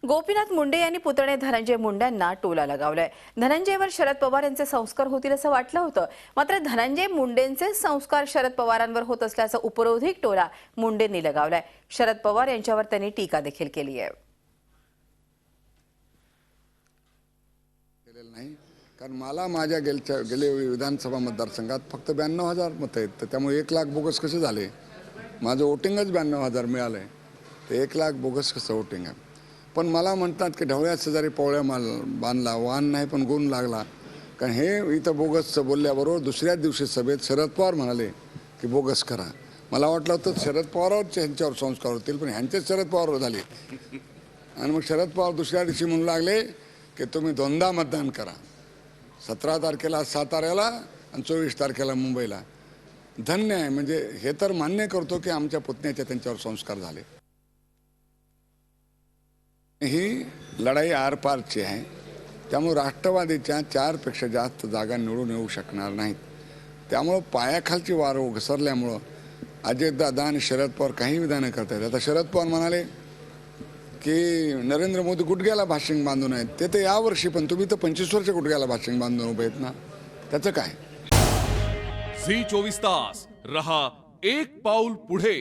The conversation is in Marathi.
गोपीनाथ मुंडे यांनी पुतणे धनंजय मुंडेंना टोला लगावलाय। धनंजयवर शरद पवार यांचे संस्कार होतील असं वाटलं होतं, मात्र धनंजय मुंडेंचे संस्कार शरद पवारांवर होत असल्याचा उपरोधिक टोला मुंडेंनी लगावलाय। शरद पवार यांच्यावर त्यांनी टीका देखील केली आहे। कारण मला माझ्या गेल्या विधानसभा मतदारसंघात फक्त 92,000 मतं आहेत, तर त्यामुळे 1 लाख बोगस कसे झाले? माझं वोटिंगच 92,000 मिळालंय, तर 1 लाख बोगस कसं वोटिंग आहे? पण मला म्हणतात की ढवळ्या शेजारी पोवळ्या बांधला, वाहन नाही पण गुण लागला। कारण हे इथं बोगसचं बोलल्याबरोबर दुसऱ्याच दिवशी सभेत शरद पवार म्हणाले की बोगस करा। मला वाटलं होतं शरद पवारच ह्यांच्यावर संस्कार होतील, पण ह्यांचेच शरद पवार झाले। आणि मग शरद पवार दुसऱ्या दिवशी म्हणू लागले की तुम्ही दोनदा मतदान करा, 17 तारखेला साताऱ्याला आणि 24 तारखेला मुंबईला। धन्य आहे, म्हणजे हे तर मान्य करतो की आमच्या पुतण्याचे त्यांच्यावर संस्कार झाले। ही लढाई आरपारची आहे, त्यामुळे राष्ट्रवादीच्या 4 पेक्षा जास्त जागा निवडून येऊ शकणार नाहीत। त्यामुळे पायाखालची वार घसरल्यामुळं अजितदादा आणि शरद पवार काही विधानं करतात। आता शरद पवार म्हणाले की नरेंद्र मोदी गुडघ्याला भाशिंग बांधून आहेत, ते तर यावर्षी, पण तुम्ही तर 25 वर्ष गुडघ्याला भाशिंग बांधून उभे आहेत ना, त्याचं काय? झी 24 तास रहा एक पाऊल पुढे।